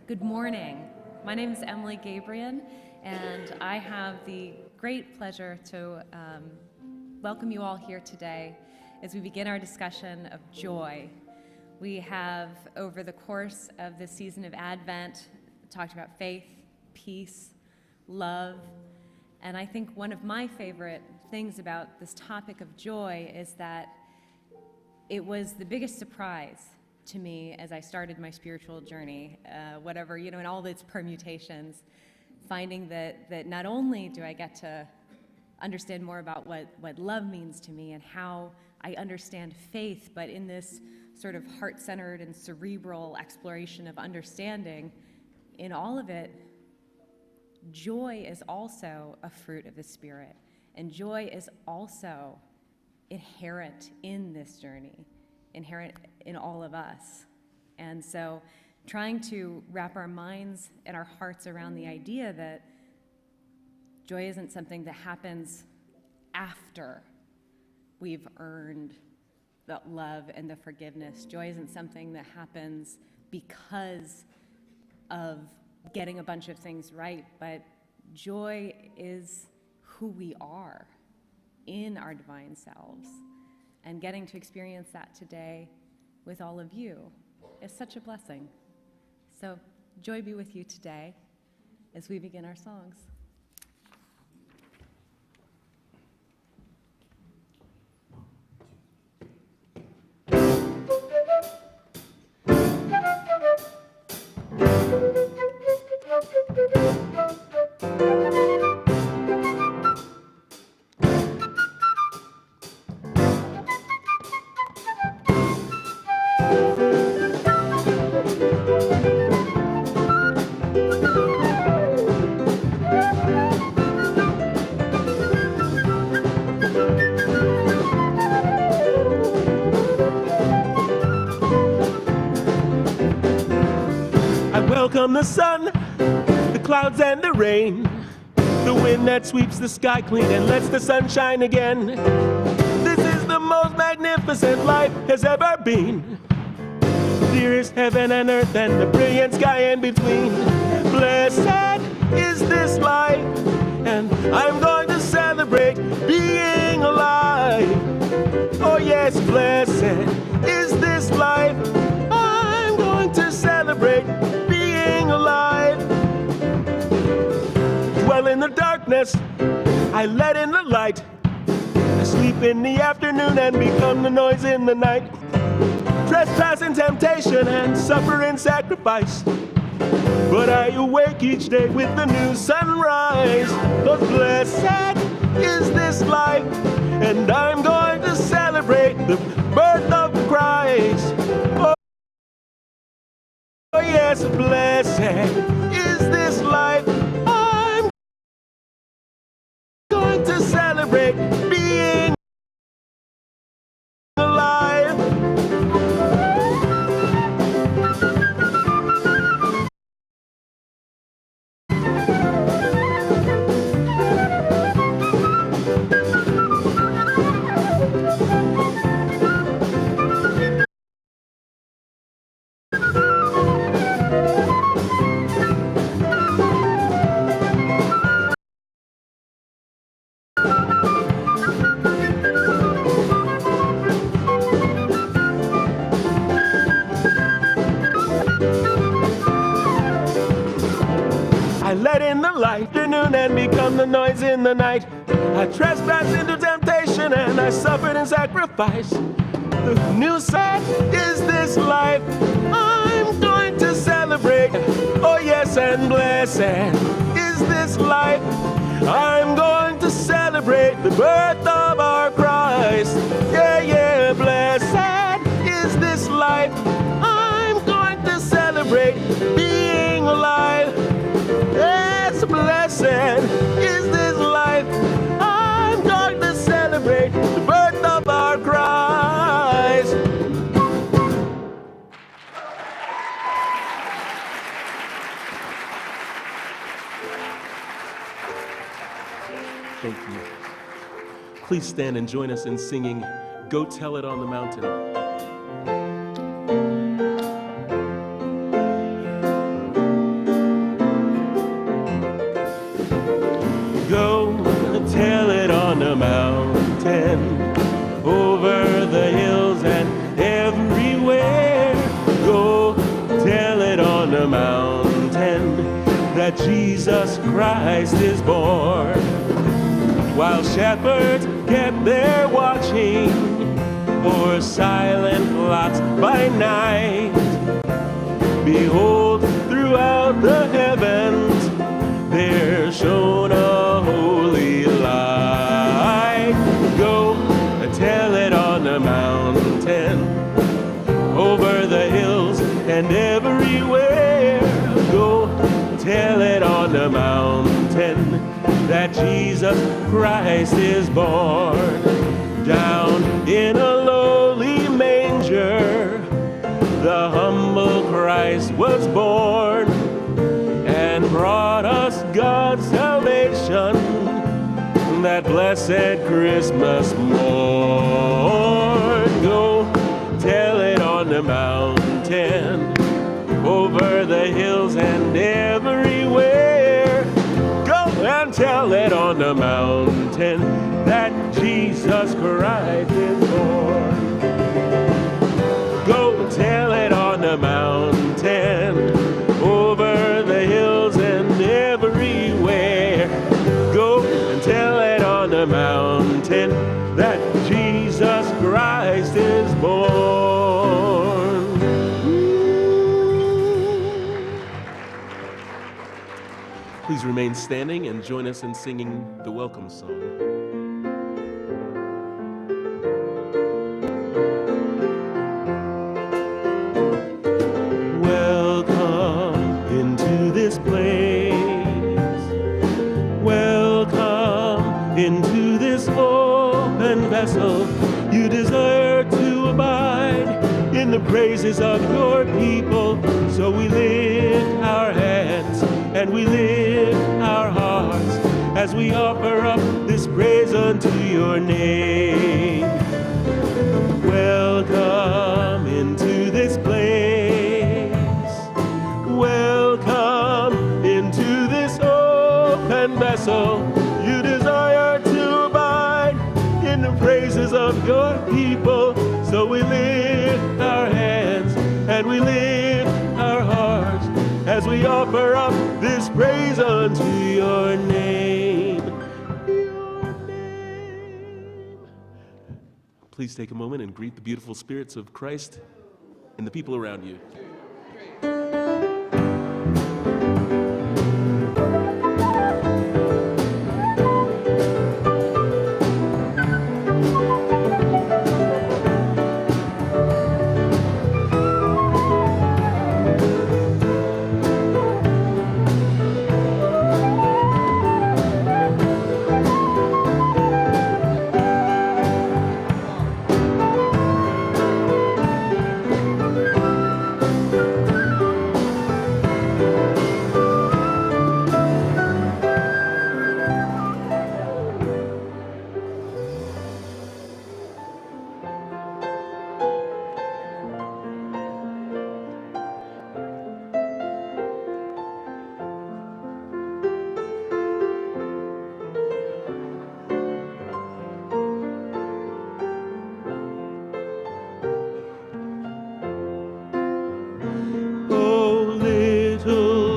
Good morning. My name is Emily Gabriel, and I have the great pleasure to welcome you all here today as we begin our discussion of joy. We have, over the course of this season of Advent, talked about faith, peace, love, and I think one of my favorite things about this topic of joy is that it was the biggest surprise to me as I started my spiritual journey, in all its permutations, finding that not only do I get to understand more about what love means to me and how I understand faith, but in this sort of heart-centered and cerebral exploration of understanding, in all of it, joy is also a fruit of the Spirit, and joy is also inherent in this journey, inherent in all of us. And so trying to wrap our minds and our hearts around the idea that joy isn't something that happens after we've earned the love and the forgiveness. Joy isn't something that happens because of getting a bunch of things right, but joy is who we are in our divine selves. And getting to experience that today with all of you is such a blessing. So joy be with you today as we begin our songs. Welcome the sun, the clouds and the rain, the wind that sweeps the sky clean and lets the sun shine again. This is the most magnificent life has ever been. Dearest heaven and earth and the brilliant sky in between. Blessed is this life, and I'm going to celebrate being alive. Oh yes, blessed is this life. I'm going to celebrate being alive. Dwell in the darkness, I let in the light. I sleep in the afternoon and become the noise in the night. Trespass in temptation and suffer in sacrifice. But I awake each day with the new sunrise. 'Cause blessed is this life, and I'm going to celebrate the birth of Christ. Oh yes, blessed is this life. I'm going to celebrate being alive. Afternoon and become the noise in the night. I trespass into temptation and I suffered in sacrifice. The new sight is this life. I'm going to celebrate. Oh yes, and blessed is this life. I'm going to celebrate the birth of our Christ. Yeah, yeah, blessed is this life. I'm going to celebrate being alive. Yes, blessed is this life. I'm going to celebrate the birth of our Christ. Thank you. Please stand and join us in singing Go Tell It on the Mountain. on the mountain that Jesus Christ is born. While shepherds kept there watching o'er silent lots by night, behold, throughout the heavens there shone a holy light. Go and tell it on the mountain, over the hills and everywhere. Go tell it on the mountain that Jesus Christ is born. Down in a lowly manger the humble Christ was born, and brought us God's salvation that blessed Christmas morn. Go tell it on the mountain, over the hills and everywhere. Go and tell it on the mountain that Jesus Christ is born. Go tell it on the mountain, over the hills and everywhere. Go and tell it on the mountain that Jesus Christ is born. Please remain standing and join us in singing the welcome song. Into this open vessel, you desire to abide in the praises of your people. So we lift our hands and we lift our hearts as we offer up this praise unto your name. Welcome into this place. Welcome into this open vessel. You desire to abide in the praises of your people. So we lift our hands and we lift our hearts as we offer up this praise unto your name. Your name. Please take a moment and greet the beautiful spirits of Christ and the people around you.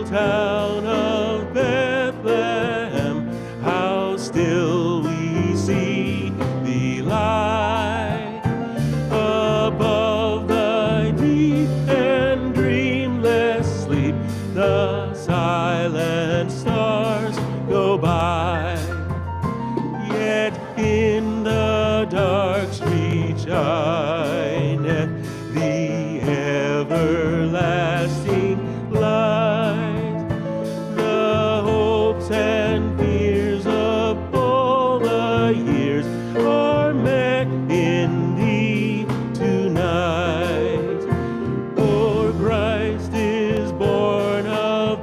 Town of Bethlehem, how still we see thee lie above thy deep and dreamless sleep. The silent stars go by, yet in the dark street shineth the everlasting light. And fears of all the years are met in thee tonight. For Christ is born of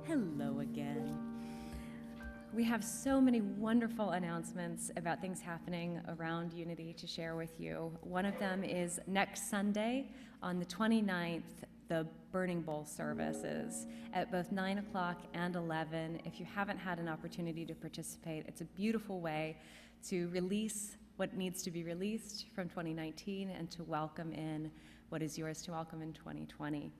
Hello again. We have so many wonderful announcements about things happening around Unity to share with you. One of them is next Sunday on the 29th, the Burning Bowl services at both 9 o'clock and 11. If you haven't had an opportunity to participate, it's a beautiful way to release what needs to be released from 2019 and to welcome in what is yours to welcome in 2020.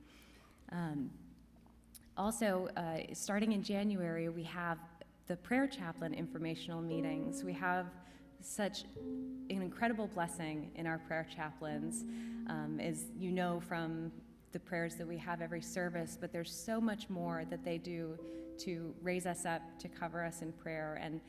Also, starting in January, we have the prayer chaplain informational meetings. We have such an incredible blessing in our prayer chaplains, as you know from the prayers that we have every service, but there's so much more that they do to raise us up, to cover us in prayer, and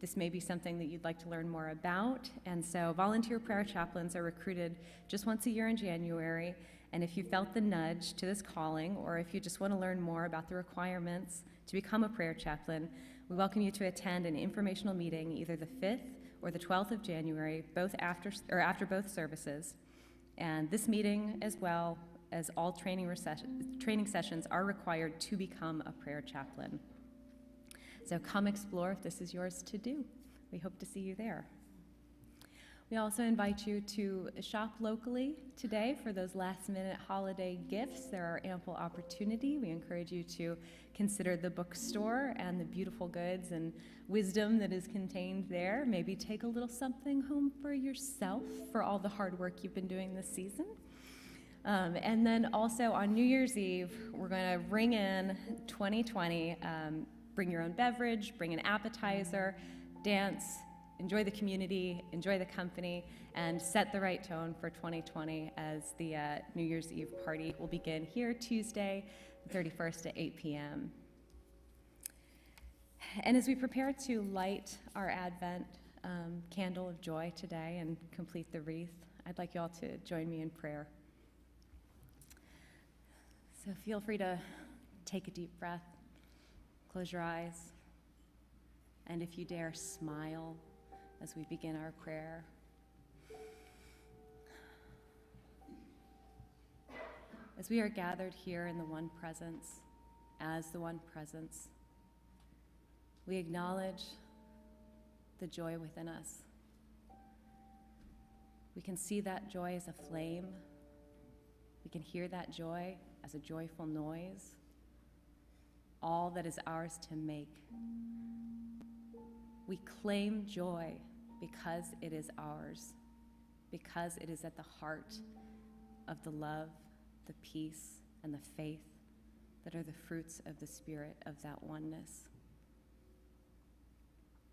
this may be something that you'd like to learn more about. And so volunteer prayer chaplains are recruited just once a year in January, and if you felt the nudge to this calling, or if you just want to learn more about the requirements to become a prayer chaplain, we welcome you to attend an informational meeting either the 5th or the 12th of January, after both services. And this meeting, as well as all training sessions, are required to become a prayer chaplain. So come explore if this is yours to do. We hope to see you there. We also invite you to shop locally today for those last-minute holiday gifts. There are ample opportunity. We encourage you to consider the bookstore and the beautiful goods and wisdom that is contained there. Maybe take a little something home for yourself for all the hard work you've been doing this season. And then also on New Year's Eve, we're going to ring in 2020. Bring your own beverage, bring an appetizer, dance, enjoy the community, enjoy the company, and set the right tone for 2020 as the New Year's Eve party will begin here Tuesday, the 31st at 8 p.m. And as we prepare to light our Advent candle of joy today and complete the wreath, I'd like you all to join me in prayer. So feel free to take a deep breath, close your eyes, and if you dare, smile as we begin our prayer. As we are gathered here in the one presence, as the one presence, we acknowledge the joy within us. We can see that joy as a flame. We can hear that joy as a joyful noise, all that is ours to make. We claim joy because it is ours, because it is at the heart of the love, the peace, and the faith that are the fruits of the Spirit of that oneness.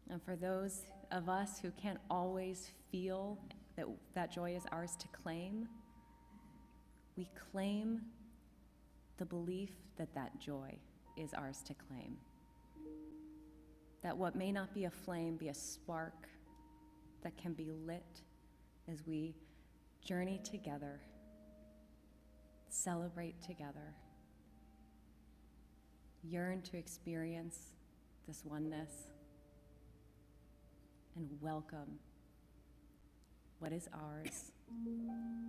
And for those of us who can't always feel that that joy is ours to claim, we claim the belief that that joy is ours to claim. That what may not be a flame be a spark that can be lit as we journey together, celebrate together, yearn to experience this oneness, and welcome what is ours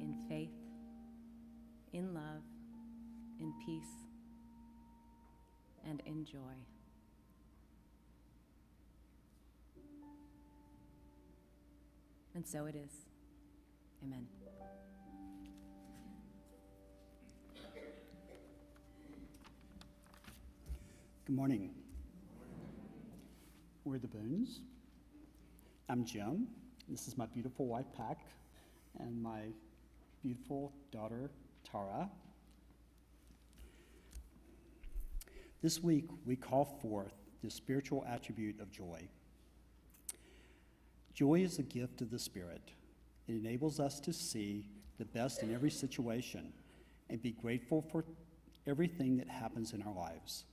in faith, in love, in peace, and in joy. And so it is. Amen. Good morning. We're the Boons. I'm Jim. This is my beautiful wife, Pac, and my beautiful daughter, Tara. This week, we call forth the spiritual attribute of joy. Joy is a gift of the Spirit. It enables us to see the best in every situation and be grateful for everything that happens in our lives.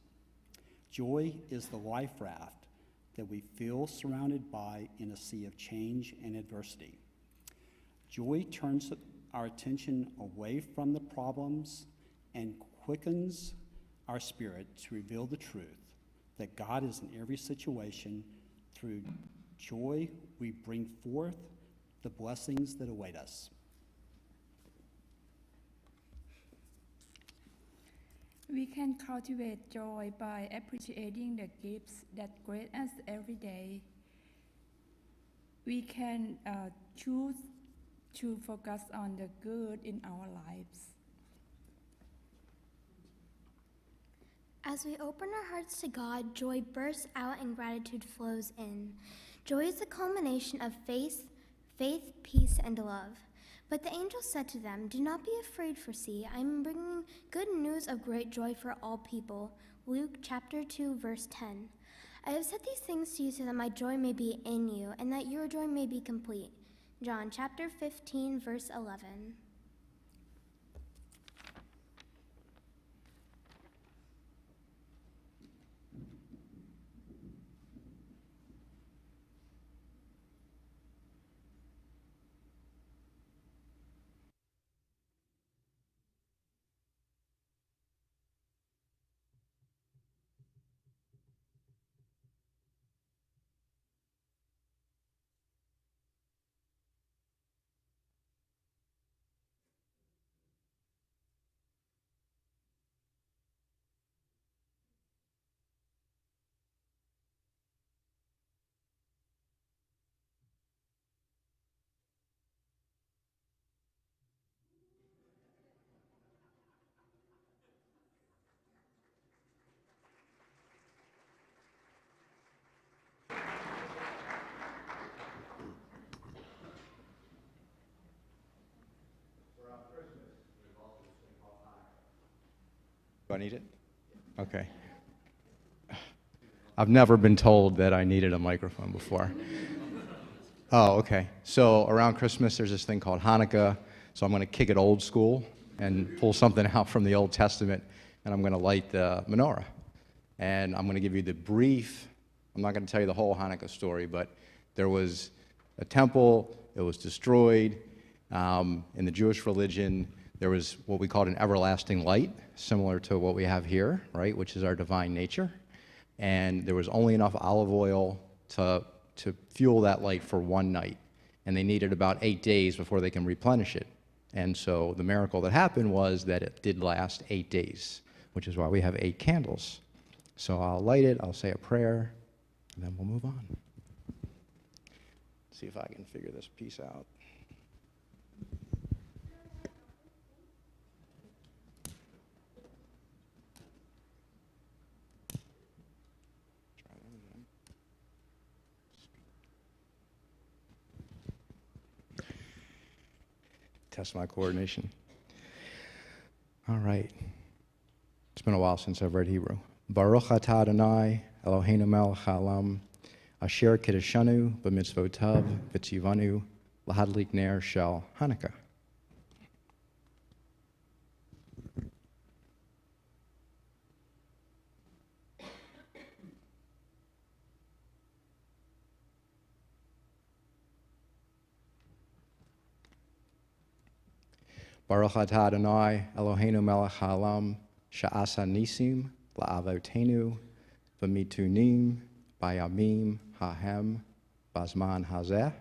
Joy is the life raft that we feel surrounded by in a sea of change and adversity. Joy turns our attention away from the problems and quickens our spirit to reveal the truth that God is in every situation. Through joy, we bring forth the blessings that await us. We We can cultivate joy by appreciating the gifts that greet us every day. We can choose to focus on the good in our lives. As we open our hearts to God, joy bursts out and gratitude flows in. Joy is the culmination of faith, peace, and love. But the angel said to them, "Do not be afraid, for see, I am bringing good news of great joy for all people." Luke chapter 2, verse 10. I have said these things to you so that my joy may be in you, and that your joy may be complete. John chapter 15, verse 11. Do I need it? Okay. I've never been told that I needed a microphone before. Oh, okay. So around Christmas, there's this thing called Hanukkah. So I'm going to kick it old school and pull something out from the Old Testament, and I'm going to light the menorah. And I'm going to give you the brief, I'm not going to tell you the whole Hanukkah story, but there was a temple, it was destroyed. In the Jewish religion, there was what we called an everlasting light, similar to what we have here, right, which is our divine nature. And there was only enough olive oil to fuel that light for one night. And they needed about 8 days before they can replenish it. And so the miracle that happened was that it did last 8 days, which is why we have 8 candles. So I'll light it, I'll say a prayer, and then we'll move on. See if I can figure this piece out. Test my coordination. All right. It's been a while since I've read Hebrew. Baruch atah Adonai Eloheinu melech haolam asher kiddushanu b'mitzvotav v'tzivanu lahadlik ner shel Hanukkah. Baruch atah Adonai Eloheinu melech haolam sha'asa nisim la'avotenu v'mitunim bayamim hahem bazman hazeh.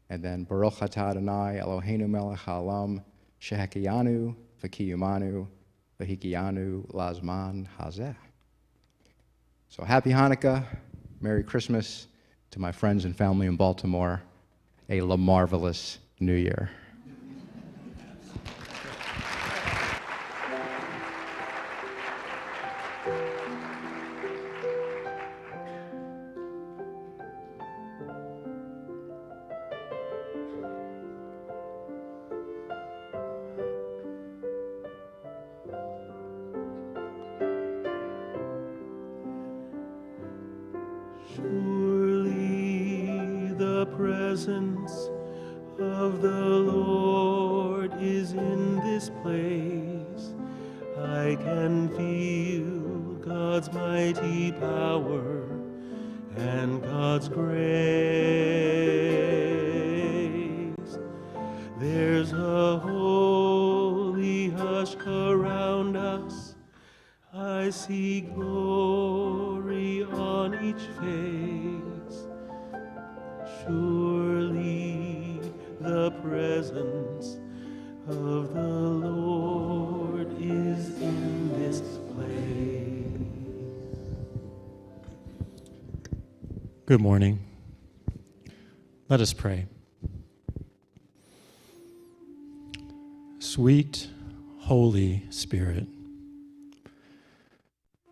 And then Baruch atah Adonai Eloheinu melech haolam shehekiyanu v'kiyumanu v'hikiyanu lazman hazeh. So happy Hanukkah, Merry Christmas to my friends and family in Baltimore, a marvelous New Year. Surely the presence of the Lord is in this place. I can feel God's mighty power and God's grace. There's a holy hush around us. I see glory on each face. Surely the presence of the Lord is in Good morning. Let us pray. Sweet, Holy Spirit,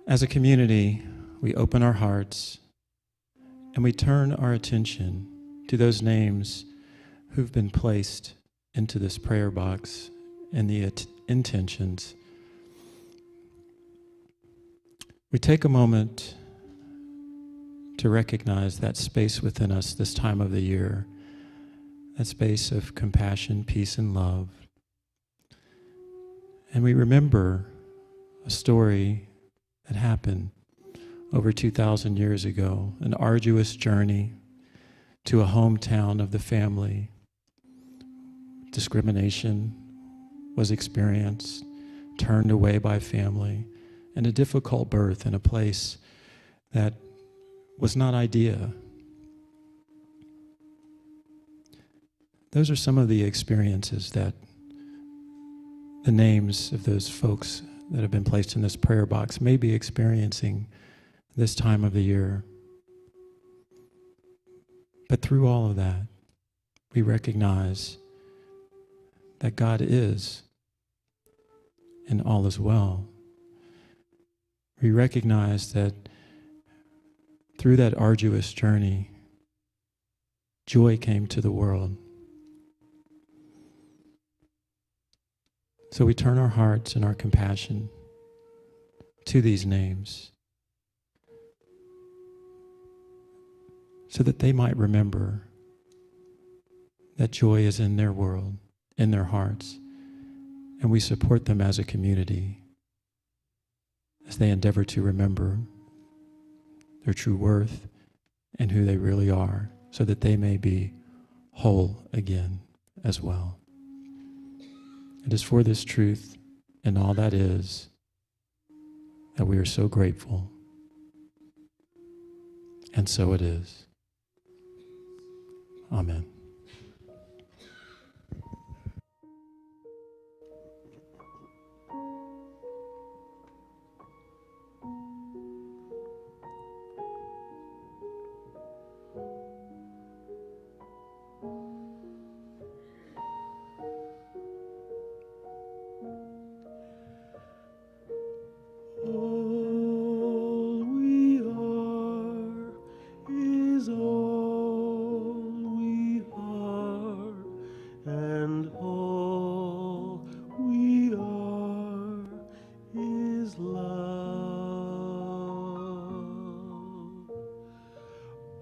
as a community, we open our hearts and we turn our attention to those names who've been placed into this prayer box and the intentions. We take a moment to recognize that space within us this time of the year, that space of compassion, peace, and love. And we remember a story that happened over 2,000 years ago, an arduous journey to a hometown of the family. Discrimination was experienced, turned away by family, and a difficult birth in a place that was not ideal. Those are some of the experiences that the names of those folks that have been placed in this prayer box may be experiencing this time of the year. But through all of that, we recognize that God is, and all is well. We recognize that through that arduous journey, joy came to the world. So we turn our hearts and our compassion to these names so that they might remember that joy is in their world, in their hearts, and we support them as a community as they endeavor to remember their true worth and who they really are, so that they may be whole again as well. It is for this truth and all that is that we are so grateful. And so it is. Amen. All we are is all we are, and all we are is love.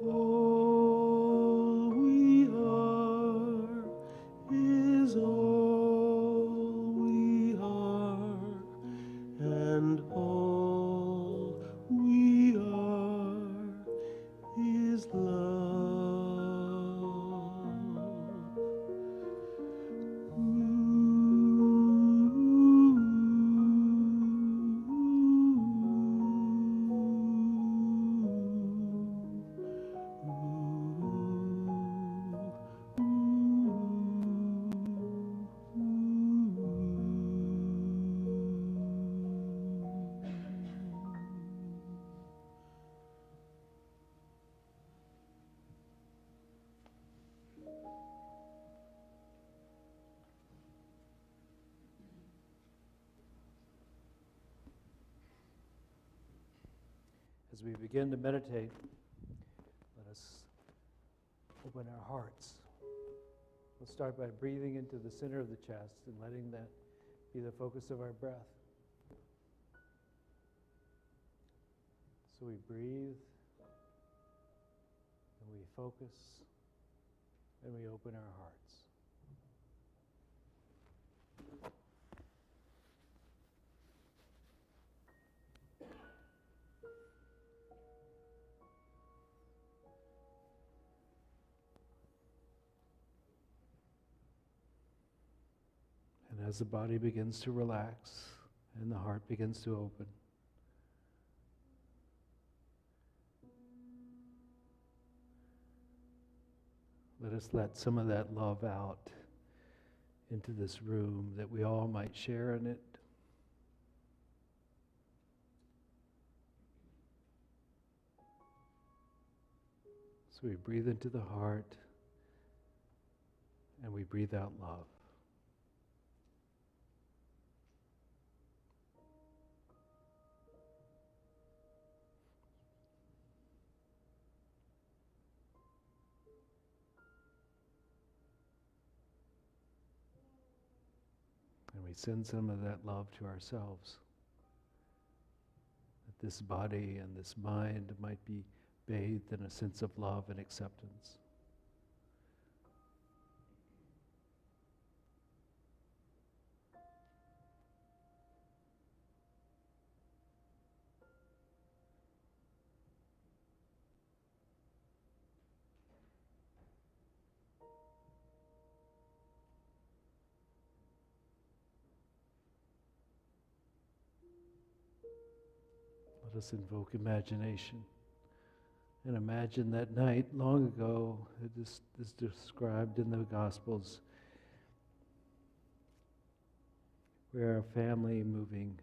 All we are is all we are, and all we are is love. As we begin to meditate, let us open our hearts. We'll start by breathing into the center of the chest and letting that be the focus of our breath. So we breathe, and we focus, and we open our hearts. And as the body begins to relax and the heart begins to open, let us let some of that love out into this room that we all might share in it. So we breathe into the heart and we breathe out love. And we send some of that love to ourselves. That this body and this mind might be bathed in a sense of love and acceptance. Let us invoke imagination and imagine that night long ago that is described in the Gospels, where a family moving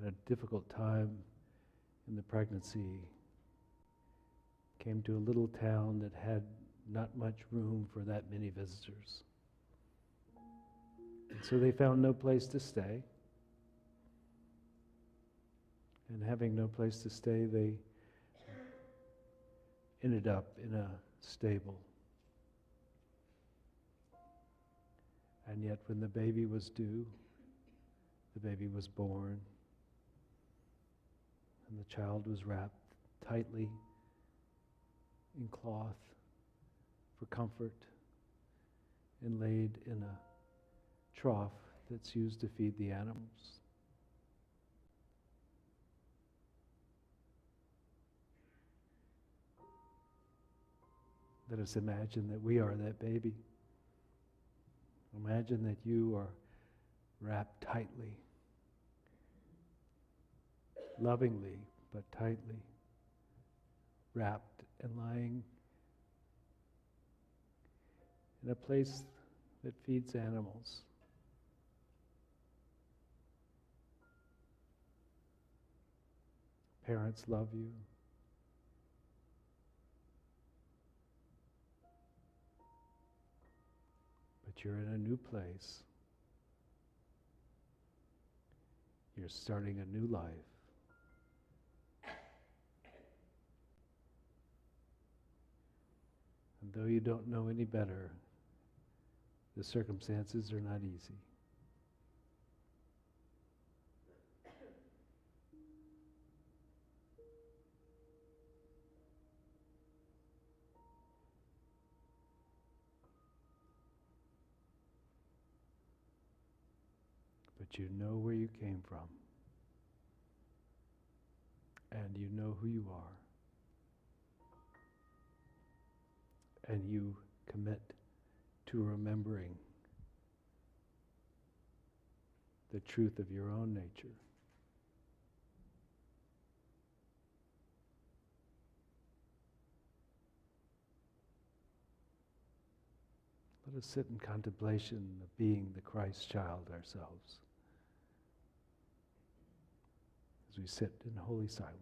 at a difficult time in the pregnancy came to a little town that had not much room for that many visitors. And so they found no place to stay. And having no place to stay, they ended up in a stable. And yet when the baby was due, the baby was born, and the child was wrapped tightly in cloth for comfort and laid in a trough that's used to feed the animals. Let us imagine that we are that baby. Imagine that you are wrapped tightly, lovingly, but tightly, wrapped and lying in a place that feeds animals. Parents love you. But you're in a new place. You're starting a new life. And though you don't know any better, the circumstances are not easy. But you know where you came from. And you know who you are. And you commit to remembering the truth of your own nature. Let us sit in contemplation of being the Christ child ourselves as we sit in holy silence.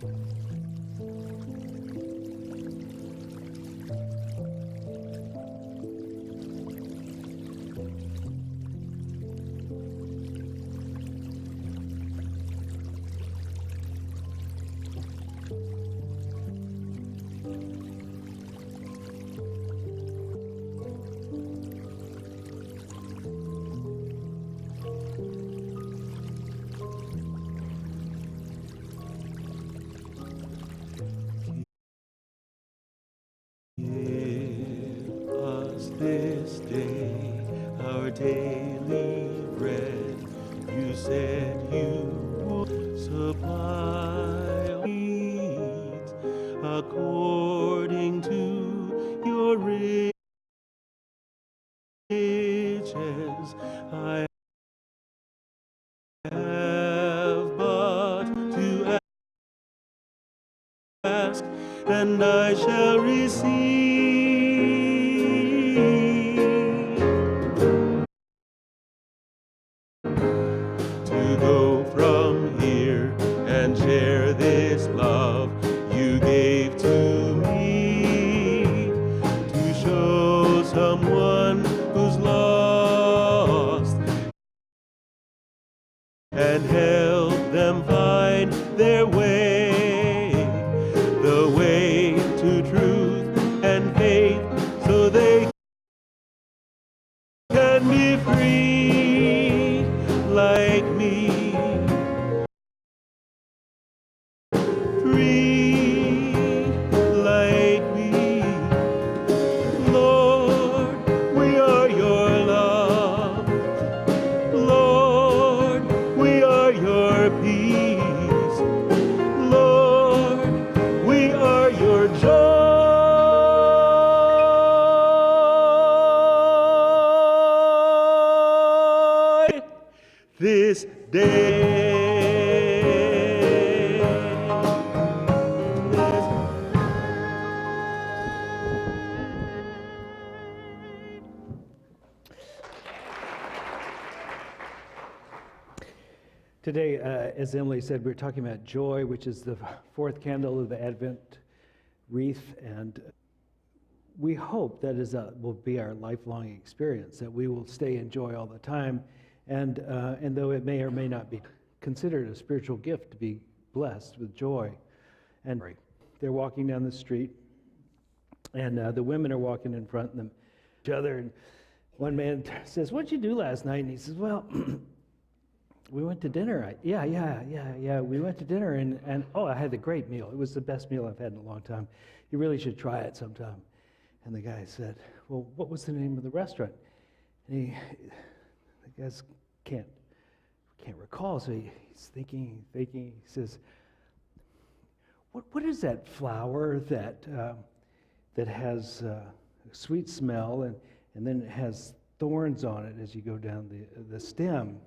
Give us this day our daily bread. You said you would supply our needs according to your riches. I have but to ask, and I shall receive. To go from here and share this love you gave to me, to show someone who's lost and help them find their way, the way to truth and faith, so they can be free like me. Free like me. Lord, we are your love. Lord, we are your peace. Lord, we are your joy this day. Today, as Emily said, we're talking about joy, which is the fourth candle of the Advent wreath, and we hope that will be our lifelong experience, that we will stay in joy all the time, and though it may or may not be considered a spiritual gift to be blessed with joy. And they're walking down the street, and the women are walking in front of them, each other, and one man says, "What'd you do last night?" And he says, "Well, we went to dinner." Yeah, we went to dinner, and oh, I had a great meal. It was the best meal I've had in a long time. You really should try it sometime. And the guy said, "Well, what was the name of the restaurant?" And the guy can't recall, so he's thinking. He says, What is that flower that has a sweet smell and then it has thorns on it as you go down the stem?"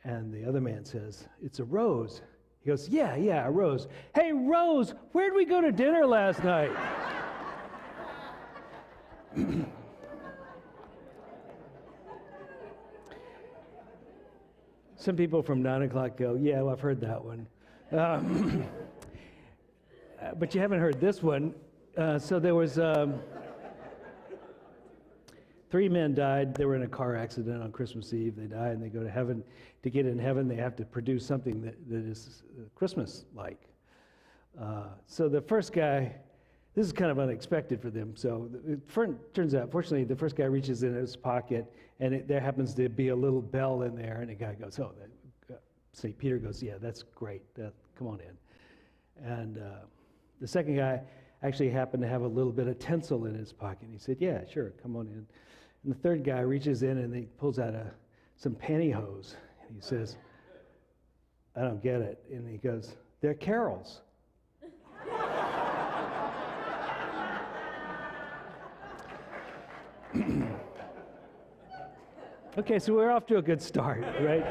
And the other man says, "It's a rose." He goes, yeah, a rose. "Hey, Rose, where'd we go to dinner last night?" Some people from 9 o'clock go, "Yeah, well, I've heard that one." But you haven't heard this one. So there was 3 men died. They were in a car accident on Christmas Eve. They die and they go to heaven. To get in heaven, they have to produce something that is Christmas-like. So the first guy, this is kind of unexpected for them. So it turns out, fortunately, the first guy reaches in his pocket, and there happens to be a little bell in there, and the guy goes, "Oh," St. Peter goes, "Yeah, that's great. Come on in." And the second guy actually happened to have a little bit of tinsel in his pocket. He said, "Yeah, sure, come on in." And the third guy reaches in and he pulls out some pantyhose. And he says, "I don't get it." And he goes, "They're carols." Okay, so we're off to a good start, right?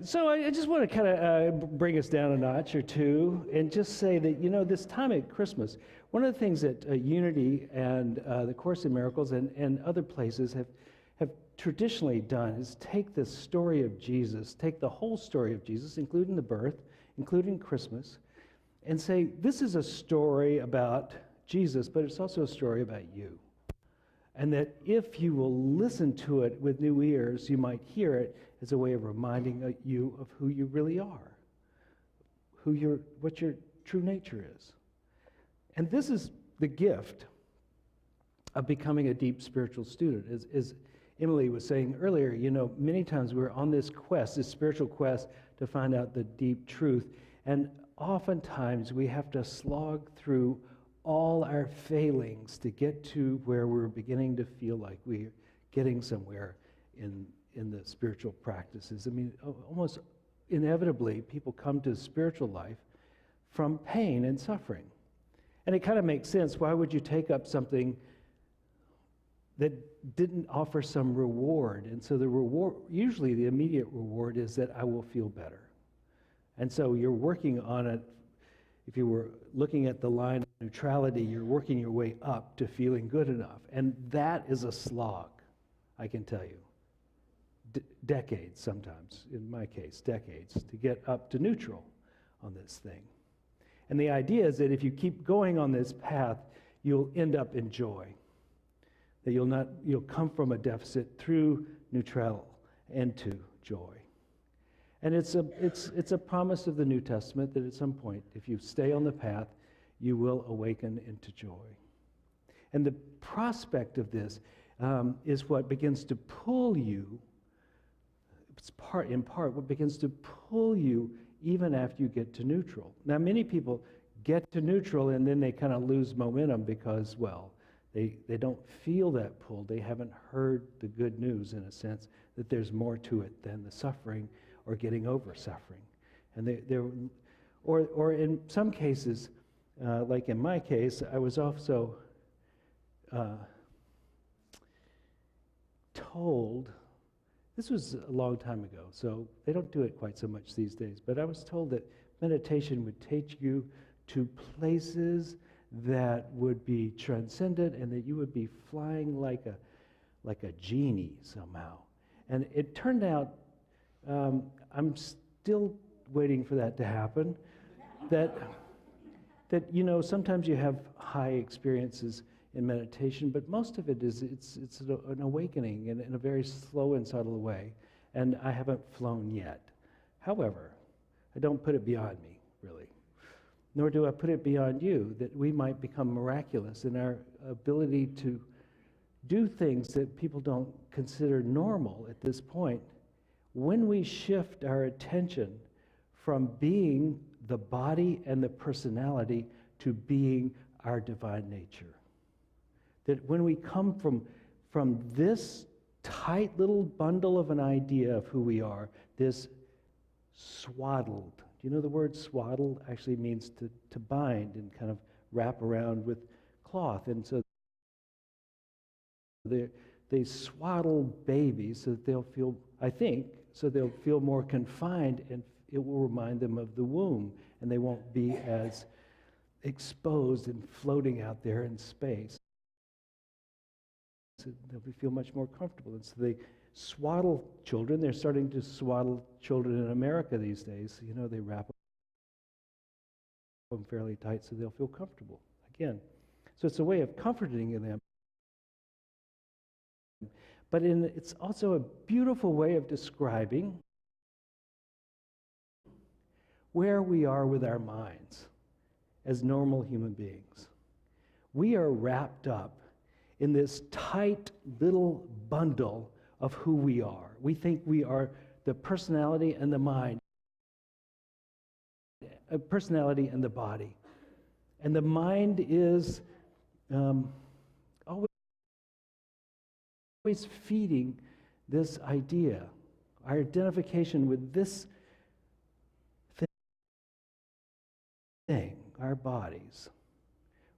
So I just want to kind of bring us down a notch or two and just say that, this time at Christmas, one of the things that Unity and the Course in Miracles and other places have traditionally done is take the story of Jesus, take the whole story of Jesus, including the birth, including Christmas, and say, this is a story about Jesus, but it's also a story about you. And that if you will listen to it with new ears, you might hear it as a way of reminding you of who you really are, what your true nature is. And this is the gift of becoming a deep spiritual student. As Emily was saying earlier, many times we're on this quest, this spiritual quest, to find out the deep truth. And oftentimes we have to slog through all our failings to get to where we're beginning to feel like we're getting somewhere in the spiritual practices. I mean, almost inevitably, people come to spiritual life from pain and suffering. And it kind of makes sense. Why would you take up something that didn't offer some reward? And so the reward, usually the immediate reward, is that I will feel better. And so you're working on it. If you were looking at the line of neutrality, you're working your way up to feeling good enough. And that is a slog, I can tell you. Decades sometimes, in my case, decades, to get up to neutral on this thing. And the idea is that if you keep going on this path, you'll end up in joy. That you'll come from a deficit through neutral into joy. And it's a promise of the New Testament that at some point, if you stay on the path, you will awaken into joy. And the prospect of this is what begins to pull you. It's in part what begins to pull you even after you get to neutral. Now, many people get to neutral and then they kind of lose momentum because, well, they don't feel that pull. They haven't heard the good news, in a sense, that there's more to it than the suffering or getting over suffering. And or in some cases, like in my case, I was also told, this was a long time ago, so they don't do it quite so much these days, but I was told that meditation would take you to places that would be transcendent and that you would be flying like a genie somehow. And it turned out, I'm still waiting for that to happen, that sometimes you have high experiences in meditation, but most of it is it's an awakening in a very slow and subtle way, and I haven't flown yet. However, I don't put it beyond me, really, nor do I put it beyond you, that we might become miraculous in our ability to do things that people don't consider normal at this point when we shift our attention from being the body and the personality to being our divine nature. That when we come from this tight little bundle of an idea of who we are, this swaddled. Do you know the word swaddled actually means to bind and kind of wrap around with cloth? And so they swaddle babies so that they'll feel, I think, so they'll feel more confined, and it will remind them of the womb, and they won't be as exposed and floating out there in space. So they'll feel much more comfortable. And so they swaddle children. They're starting to swaddle children in America these days. They wrap them fairly tight so they'll feel comfortable. Again, so it's a way of comforting them. But it's also a beautiful way of describing where we are with our minds as normal human beings. We are wrapped up in this tight little bundle of who we are. We think we are the personality and the mind, personality and the body. And the mind is always feeding this idea, our identification with this thing, our bodies.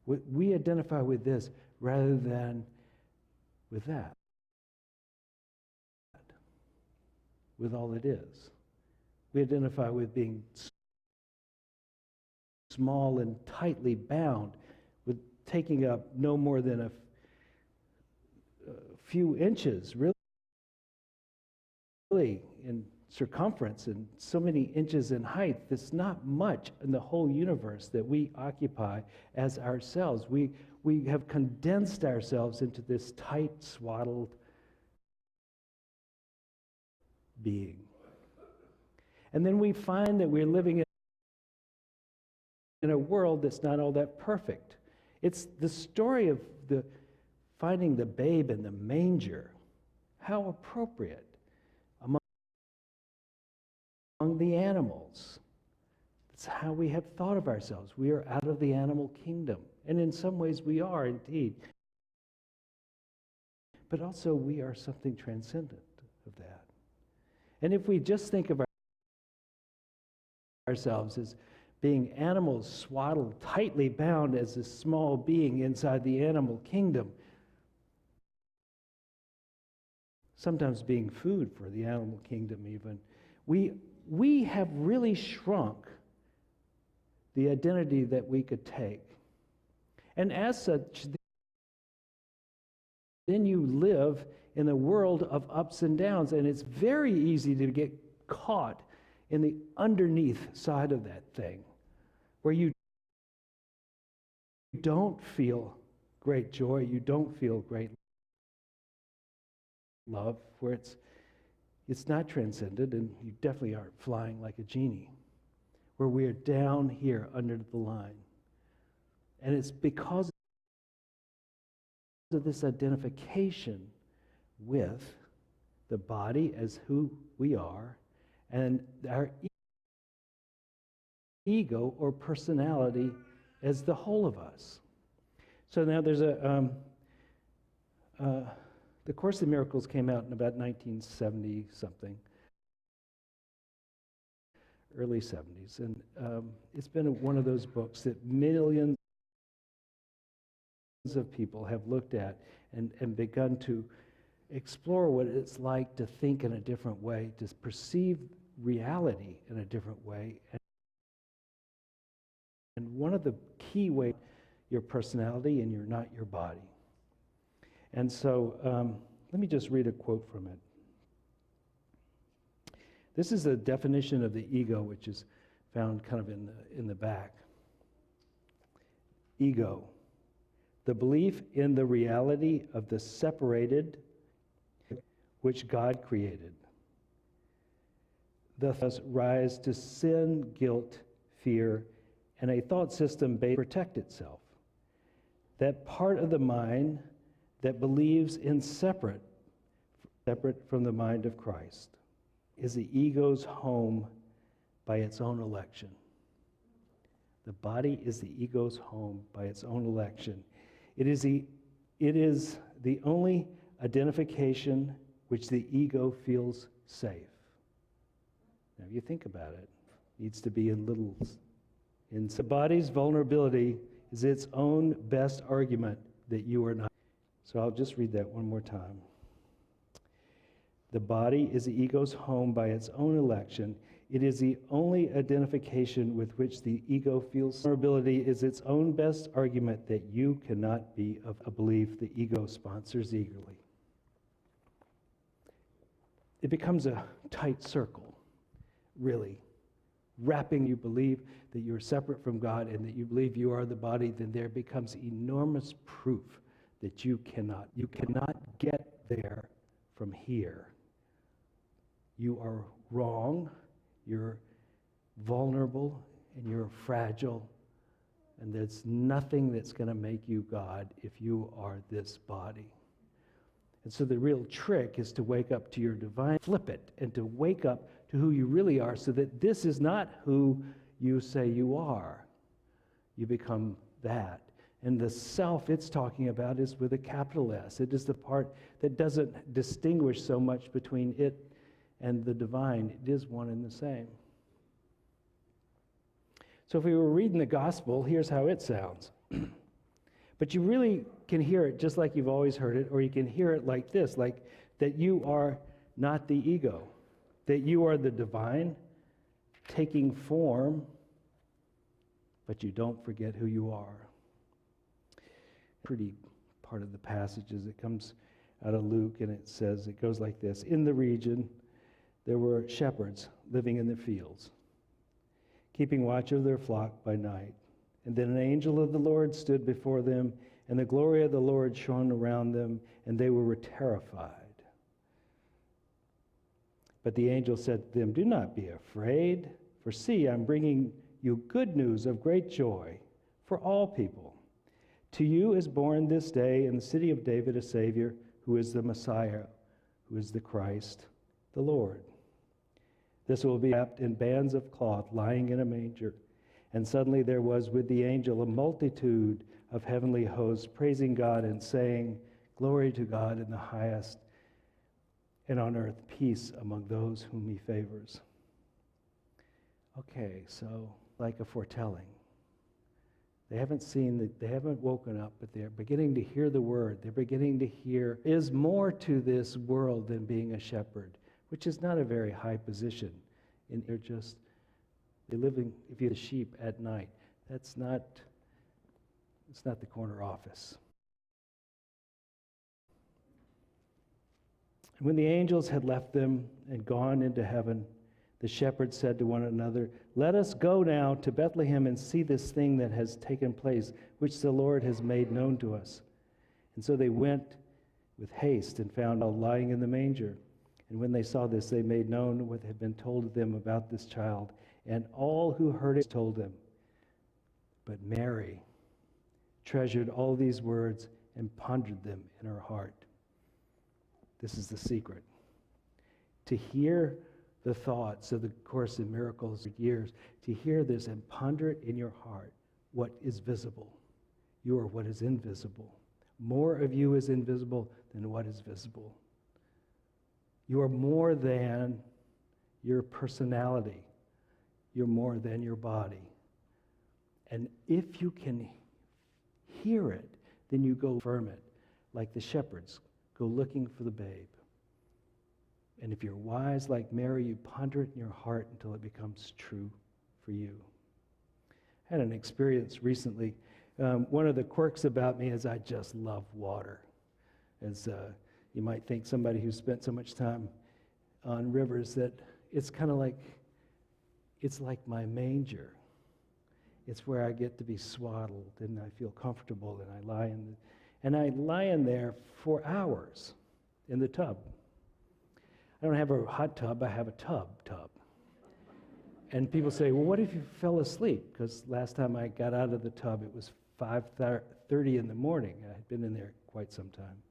We identify with this rather than with that, with all it is. We identify with being small and tightly bound, with taking up no more than a few inches, really, really in circumference and so many inches in height. There's not much in the whole universe that we occupy as ourselves. We have condensed ourselves into this tight, swaddled being. And then we find that we're living in a world that's not all that perfect. It's the story of finding the babe in the manger. How appropriate among the animals. That's how we have thought of ourselves. We are out of the animal kingdom. And in some ways we are indeed. But also we are something transcendent of that. And if we just think of ourselves as being animals swaddled, tightly bound as a small being inside the animal kingdom, sometimes being food for the animal kingdom even, we have really shrunk the identity that we could take. And as such, then you live in a world of ups and downs, and it's very easy to get caught in the underneath side of that thing, where you don't feel great joy, you don't feel great love, where it's not transcended, and you definitely aren't flying like a genie, where we are down here under the line. And it's because of this identification with the body as who we are, and our ego or personality as the whole of us. So now there's the Course in Miracles came out in about 1970 something, early 70s, and it's been one of those books that millions of people have looked at and begun to explore what it's like to think in a different way, to perceive reality in a different way. And one of the key ways, your personality, and you're not your body. And so let me just read a quote from it. This is a definition of the ego, which is found kind of in the back. Ego, the belief in the reality of the separated which God created. Thus rise to sin, guilt, fear, and a thought system based to protect itself. That part of the mind that believes in separate from the mind of Christ is the ego's home by its own election. The body is the ego's home by its own election. It is the only identification which the ego feels safe. Now, if you think about it, it needs to be in littles. In the body's vulnerability is its own best argument that you are not. So I'll just read that one more time. The body is the ego's home by its own election. It is the only identification with which the ego feels. Vulnerability is its own best argument that you cannot be of a belief the ego sponsors eagerly. It becomes a tight circle, really. Wrapping you believe that you're separate from God and that you believe you are the body, then there becomes enormous proof that you cannot get there from here. You are wrong, you're vulnerable, and you're fragile, and there's nothing that's going to make you God if you are this body. And so the real trick is to wake up to your divine, flip it, and to wake up to who you really are, so that this is not who you say you are. You become that. And the self it's talking about is with a capital S. It is the part that doesn't distinguish so much between it and the divine. It is one and the same. So if we were reading the gospel, here's how it sounds. But you really can hear it just like you've always heard it, or you can hear it like this, like that you are not the ego, that you are the divine taking form, but you don't forget who you are. Pretty part of the passage is it comes out of Luke, and it says, it goes like this: in the region there were shepherds living in the fields, keeping watch of their flock by night. And then an angel of the Lord stood before them, and the glory of the Lord shone around them, and they were terrified. But the angel said to them, "Do not be afraid, for see, I'm bringing you good news of great joy for all people. To you is born this day in the city of David a Savior, who is the Messiah, who is the Christ, the Lord. This will be wrapped in bands of cloth, lying in a manger." And suddenly there was with the angel a multitude of heavenly hosts, praising God and saying, "Glory to God in the highest, and on earth peace among those whom he favors." Okay, so like a foretelling. They haven't woken up, but they're beginning to hear the word. They're beginning to hear, is more to this world than being a shepherd, which is not a very high position. They're living, if you're the sheep at night, it's not the corner office. And when the angels had left them and gone into heaven, the shepherds said to one another, "Let us go now to Bethlehem and see this thing that has taken place, which the Lord has made known to us." And so they went with haste and found him lying in the manger. And when they saw this, they made known what had been told them about this child. And all who heard it told them. But Mary treasured all these words and pondered them in her heart. This is the secret. To hear the thoughts of the Course in Miracles for years, to hear this and ponder it in your heart, what is visible. You are what is invisible. More of you is invisible than what is visible. You are more than your personality. You're more than your body. And if you can hear it, then you go affirm it, like the shepherds go looking for the babe. And if you're wise like Mary, you ponder it in your heart until it becomes true for you. I had an experience recently. One of the quirks about me is I just love water. As you might think, somebody who spent so much time on rivers, that it's kind of like, it's like my manger. It's where I get to be swaddled and I feel comfortable, and I lie in there for hours in the tub. I don't have a hot tub, I have a tub. And people say, "Well, what if you fell asleep?" Because last time I got out of the tub, it was 5:30 in the morning. I had been in there quite some time.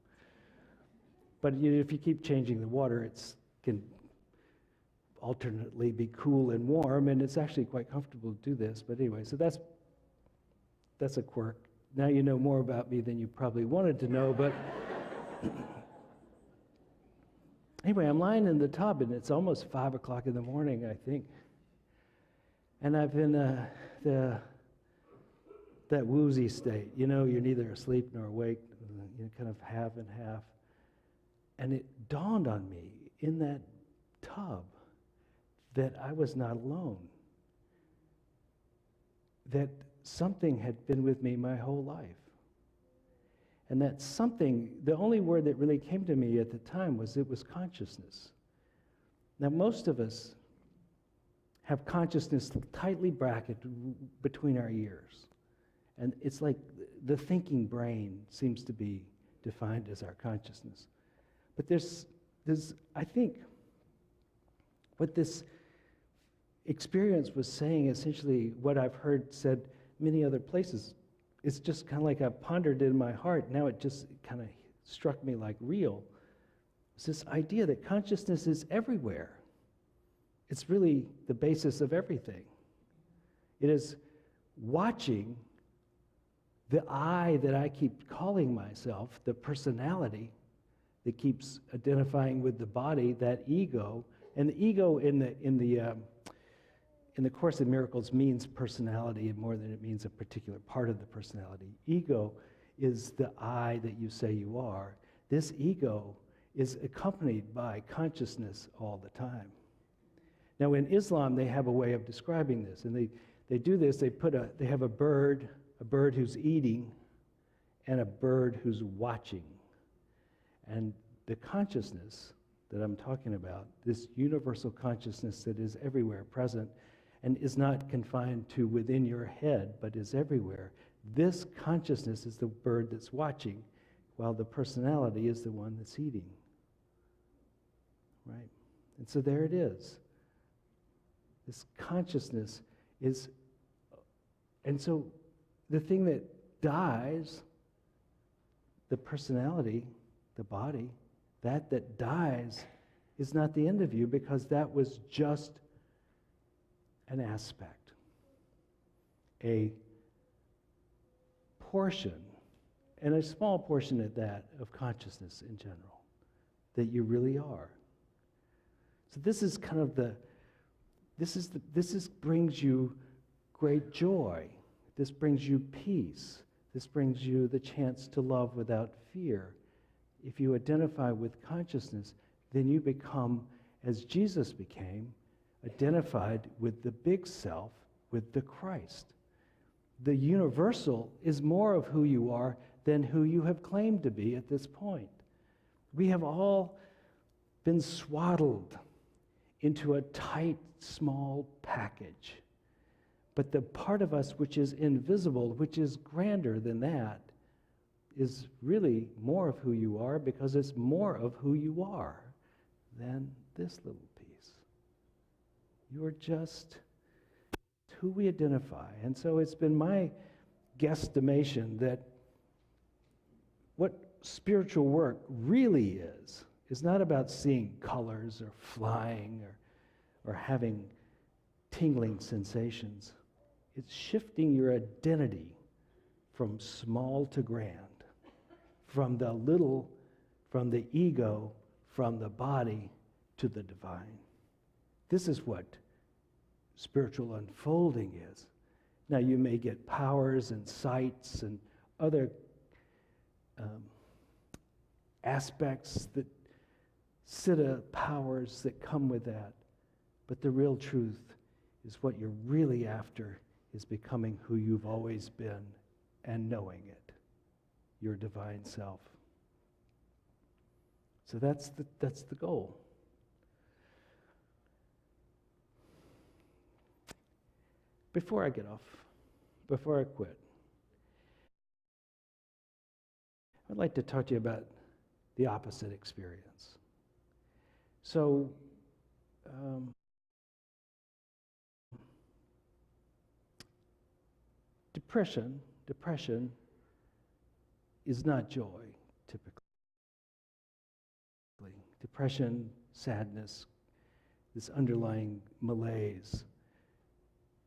But if you keep changing the water, it can alternately be cool and warm, and it's actually quite comfortable to do this. But anyway, so that's a quirk. Now you know more about me than you probably wanted to know, but anyway, I'm lying in the tub, and it's almost 5 o'clock in the morning, I think. And I've been that woozy state. You know, you're neither asleep nor awake, you kind of half and half. And it dawned on me in that tub that I was not alone, that something had been with me my whole life. And that something, the only word that really came to me at the time was consciousness. Now, most of us have consciousness tightly bracketed between our ears. And it's like the thinking brain seems to be defined as our consciousness. But there's I think, what this experience was saying, essentially what I've heard said many other places, it's just kind of like I've pondered it in my heart. Now it just kind of struck me like real. It's this idea that consciousness is everywhere. It's really the basis of everything. It is watching the I that I keep calling myself, the personality that keeps identifying with the body, that ego. And the ego in the Course in Miracles means personality more than it means a particular part of the personality. Ego is the I that you say you are. This ego is accompanied by consciousness all the time. Now in Islam, they have a way of describing this, and they do this, they have a bird who's eating, and a bird who's watching. And the consciousness, that I'm talking about, this universal consciousness that is everywhere present and is not confined to within your head, but is everywhere. This consciousness is the bird that's watching, while the personality is the one that's eating. Right? And so there it is. This consciousness is, and so the thing that dies, the personality, the body, that dies is not the end of you, because that was just an aspect, a portion, and a small portion at that, of consciousness in general, that you really are. So this is kind of this brings you great joy. This brings you peace. This brings you the chance to love without fear. If you identify with consciousness, then you become, as Jesus became, identified with the big self, with the Christ. The universal is more of who you are than who you have claimed to be at this point. We have all been swaddled into a tight, small package. But the part of us which is invisible, which is grander than that, is really more of who you are, because it's more of who you are than this little piece. You are just who we identify. And so it's been my guesstimation that what spiritual work really is not about seeing colors or flying or having tingling sensations. It's shifting your identity from small to grand, from the little, from the ego, from the body to the divine. This is what spiritual unfolding is. Now, you may get powers and sights and other aspects that siddha powers that come with that, but the real truth is what you're really after is becoming who you've always been and knowing it, your divine self. So that's the goal. Before I get off, before I quit, I'd like to talk to you about the opposite experience. So, depression is not joy, typically. Depression, sadness, this underlying malaise.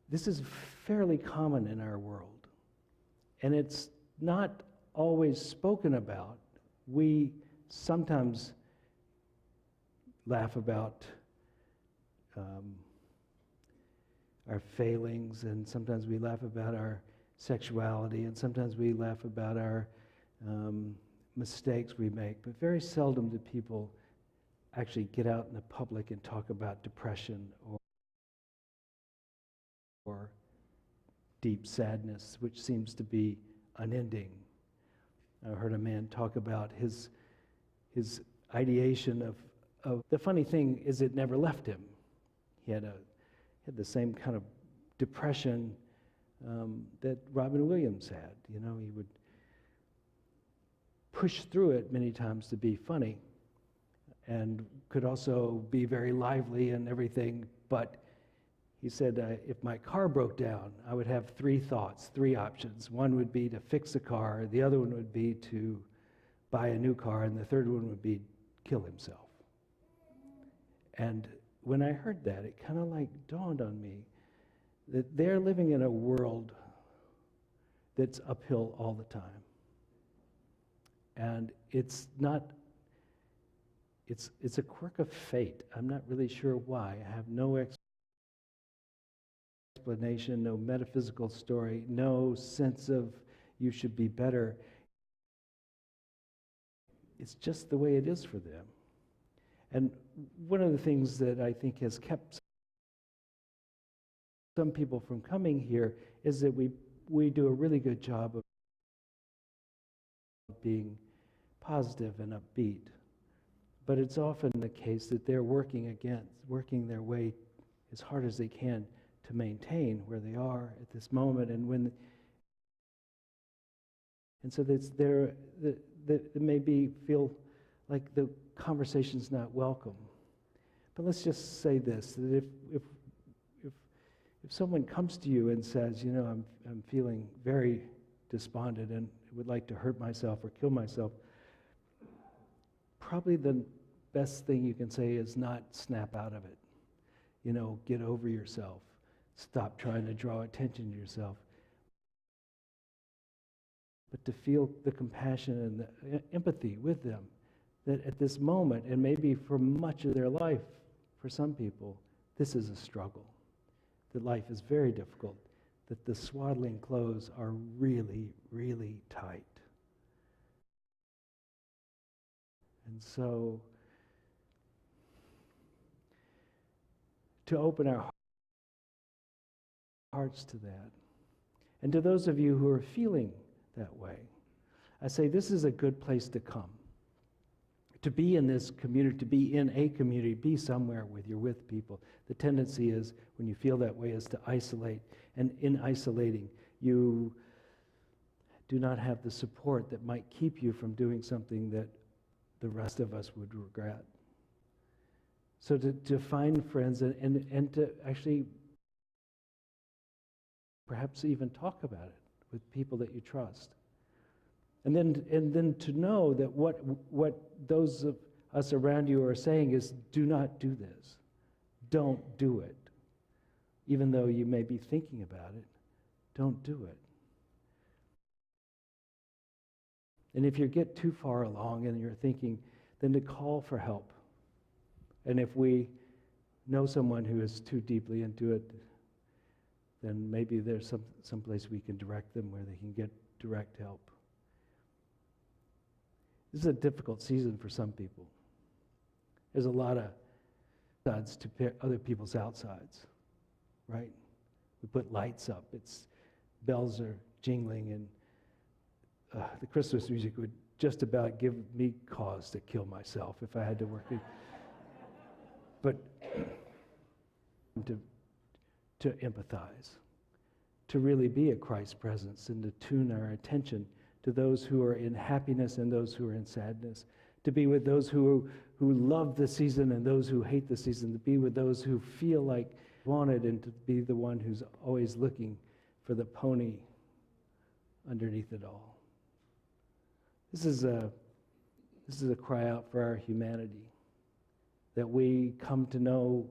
This is fairly common in our world, and it's not always spoken about. We sometimes laugh about our failings, and sometimes we laugh about our sexuality, and sometimes we laugh about our mistakes we make, but very seldom do people actually get out in the public and talk about depression or deep sadness, which seems to be unending. I heard a man talk about his ideation of the funny thing is it never left him. He had the same kind of depression that Robin Williams had. You know, he would push through it many times to be funny, and could also be very lively and everything, but he said, if my car broke down, I would have three thoughts, three options. One would be to fix the car, the other one would be to buy a new car, and the third one would be kill himself. And when I heard that, it kind of like dawned on me that they're living in a world that's uphill all the time. And it's a quirk of fate. I'm not really sure why. I have no explanation, no metaphysical story, no sense of you should be better. It's just the way it is for them. And one of the things that I think has kept some people from coming here is that we do a really good job of being positive and upbeat. But it's often the case that they're working their way as hard as they can to maintain where they are at this moment. And so that maybe feel like the conversation's not welcome. But let's just say this, that if someone comes to you and says, I'm feeling very despondent and would like to hurt myself or kill myself, probably the best thing you can say is not snap out of it. Get over yourself. Stop trying to draw attention to yourself. But to feel the compassion and the empathy with them, that at this moment, and maybe for much of their life, for some people, this is a struggle. That life is very difficult, that the swaddling clothes are really, really tight. And so, to open our hearts to that, and to those of you who are feeling that way, I say this is a good place to come. To be in this community, to be in a community, be somewhere with people. The tendency is, when you feel that way, is to isolate. And in isolating, you do not have the support that might keep you from doing something that the rest of us would regret. So to find friends and to actually perhaps even talk about it with people that you trust. And then to know that what those of us around you are saying is, do not do this. Don't do it. Even though you may be thinking about it, don't do it. And if you get too far along and you're thinking, then to call for help. And if we know someone who is too deeply into it, then maybe there's some place we can direct them where they can get direct help. This is a difficult season for some people. There's a lot of sides to other people's outsides, right? We put lights up. Bells are jingling, and the Christmas music would just about give me cause to kill myself if I had to work it. But to empathize, to really be a Christ presence, and to tune our attention to those who are in happiness and those who are in sadness, to be with those who love the season and those who hate the season, to be with those who feel like wanted, and to be the one who's always looking for the pony underneath it all. This is a cry out for our humanity, that we come to know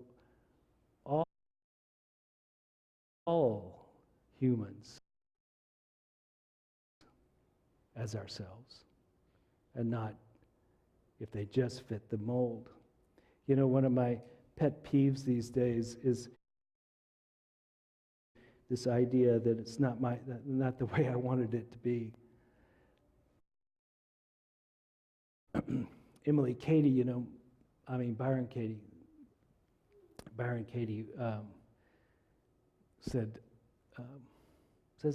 all humans as ourselves, and not if they just fit the mold. One of my pet peeves these days is this idea that it's not the way I wanted it to be. Byron Katie says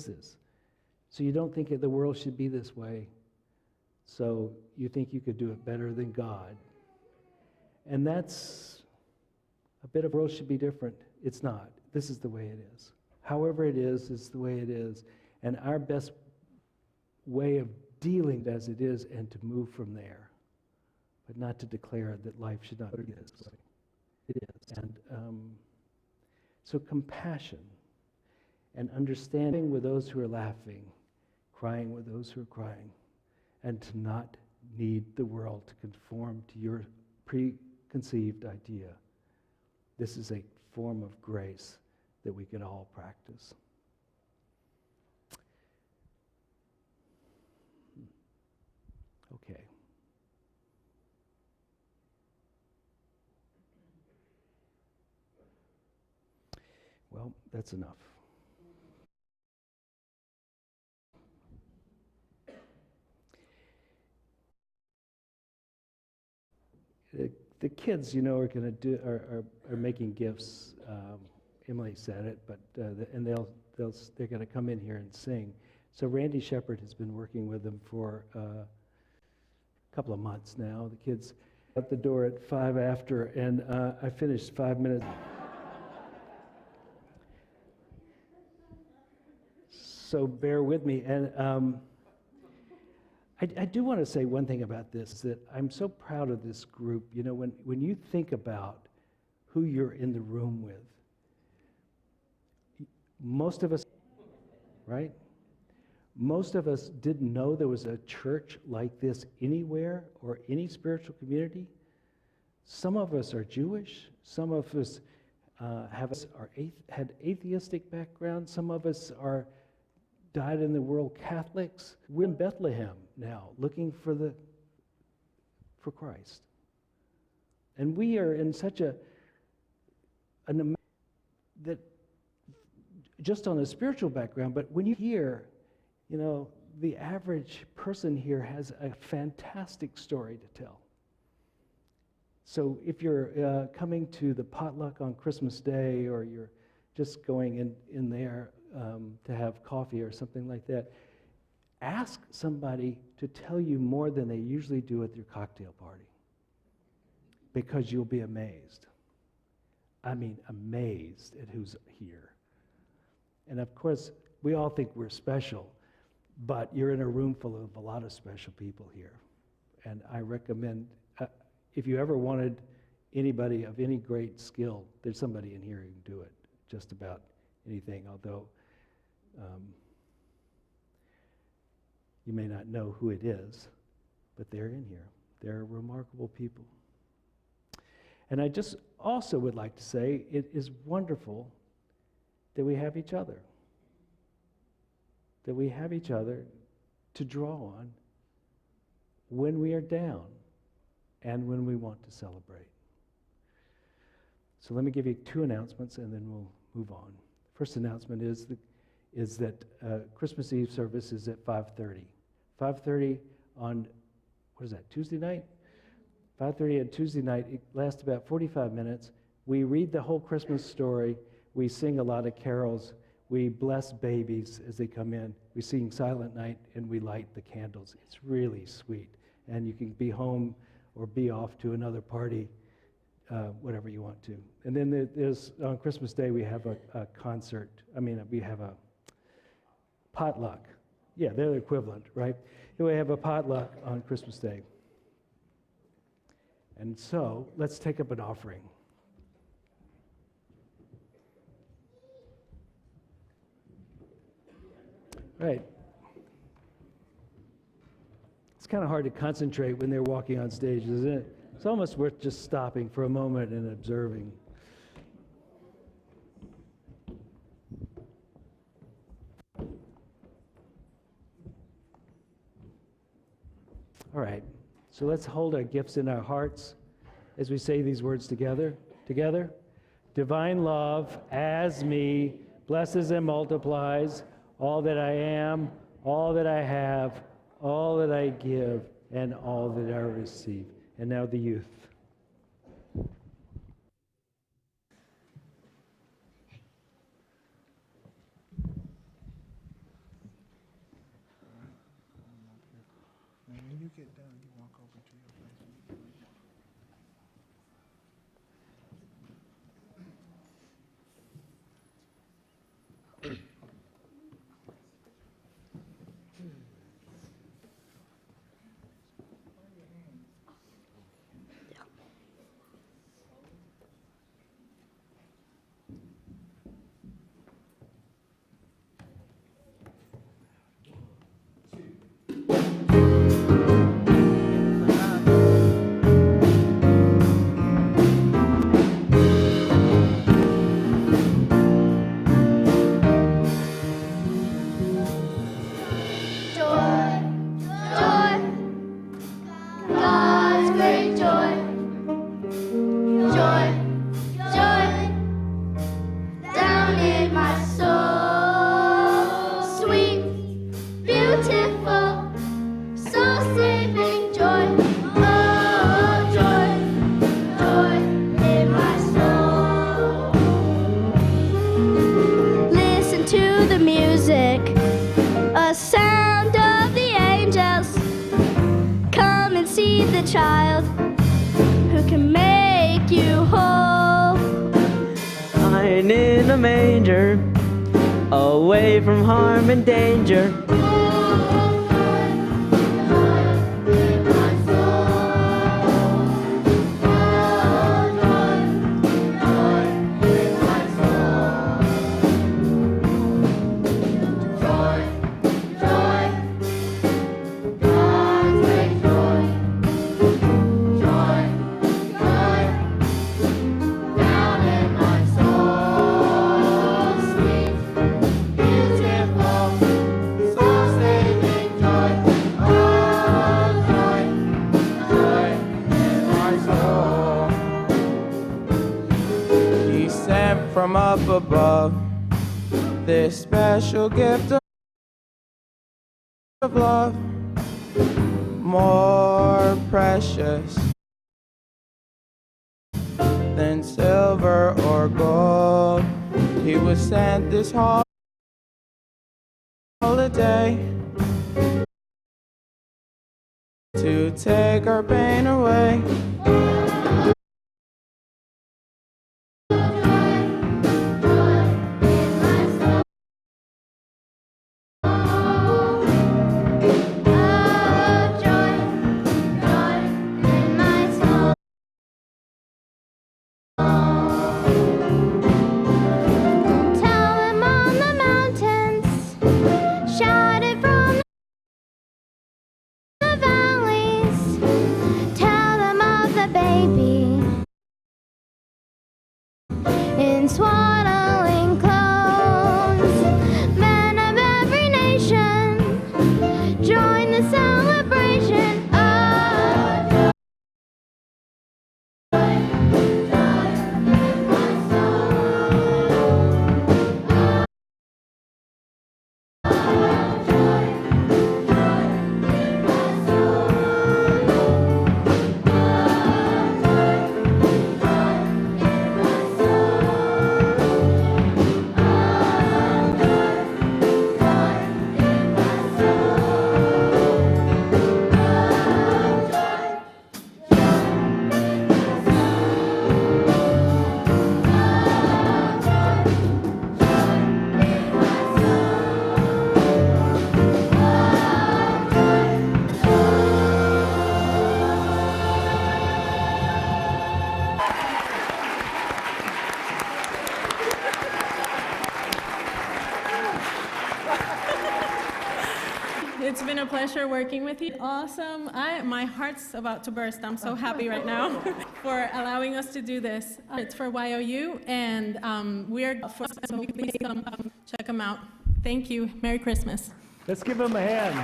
this. So you don't think the world should be this way, so you think you could do it better than God. And that's a bit of, the world should be different. It's not. This is the way it is. However it is the way it is. And our best way of dealing as it is, and to move from there, but not to declare that life should not be this way. It is. And so compassion and understanding with those who are laughing, crying with those who are crying, and to not need the world to conform to your preconceived idea. This is a form of grace that we can all practice. Okay. Well, that's enough. The kids, are going to are making gifts. Emily said it, but and they're going to come in here and sing. So Randy Shepard has been working with them for a couple of months now. The kids Out the door at 5 after, and I finished 5 minutes. So bear with me. And I do want to say one thing about this, that I'm so proud of this group. You know, when you think about who you're in the room with, most of us, right? Most of us didn't know there was a church like this anywhere or any spiritual community. Some of us are Jewish. Some of us had atheistic backgrounds. Some of us are died in the world Catholics. We're in Bethlehem now, looking for Christ, and we are in such that just on a spiritual background. But when you hear, you know, the average person here has a fantastic story to tell. So if you're coming to the potluck on Christmas Day, or you're just going in there to have coffee or something like that, ask somebody to tell you more than they usually do at your cocktail party, because you'll be amazed. I mean, amazed at who's here. And of course, we all think we're special, but you're in a room full of a lot of special people here. And I recommend, if you ever wanted anybody of any great skill, there's somebody in here who can do it, just about anything, although you may not know who it is, but they're in here. They're remarkable people. And I just also would like to say it is wonderful that we have each other. That we have each other to draw on when we are down and when we want to celebrate. So let me give you 2 announcements, and then we'll move on. First announcement is that Christmas Eve service is at 5:30. 5:30 on, what is that, Tuesday night? 5:30 on Tuesday night. It lasts about 45 minutes. We read the whole Christmas story. We sing a lot of carols. We bless babies as they come in. We sing Silent Night, and we light the candles. It's really sweet. And you can be home or be off to another party, whatever you want to. And then there's, on Christmas Day, we have a concert. We have a potluck. Yeah, they're the equivalent, right? And we have a potluck on Christmas Day. And so, let's take up an offering. Right. It's kind of hard to concentrate when they're walking on stage, isn't it? It's almost worth just stopping for a moment and observing. All right. So let's hold our gifts in our hearts as we say these words together. Together. Divine love, as me, blesses and multiplies all that I am, all that I have, all that I give, and all that I receive. And now the youth. When you get done, you walk over to your place. you whole. Lying in a manger, away from harm and danger. From up above, this special gift of love, more precious than silver or gold. He was sent this holiday to take our pain away. In swaddling clothes, men of every nation join the celebration of joy. It's been a pleasure working with you. Awesome. My heart's about to burst. I'm so happy right now for allowing us to do this. It's for YOU, and we're for check them out. Thank you. Merry Christmas. Let's give them a hand.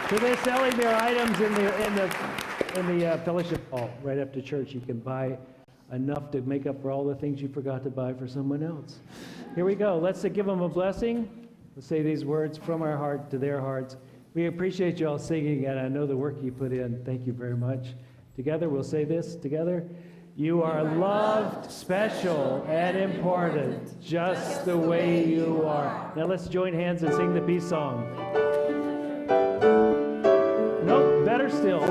So they're selling their items in the fellowship hall right after church. You can buy enough to make up for all the things you forgot to buy for someone else. Here we go. Let's give them a blessing. Let's say these words from our heart to their hearts. We appreciate you all singing, and I know the work you put in. Thank you very much. Together, we'll say this together. You are loved, special, and important, just the way you are. Now let's join hands and sing the peace song. Nope, better still.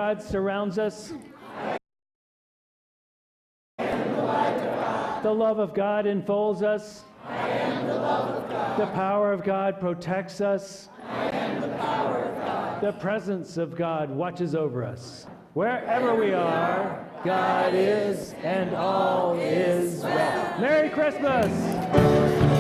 God surrounds us. The love of God enfolds us. I am the love of God. The power of God protects us. I am the power of God. The presence of God watches over us. Wherever we are, God is, and all is well. Merry Christmas!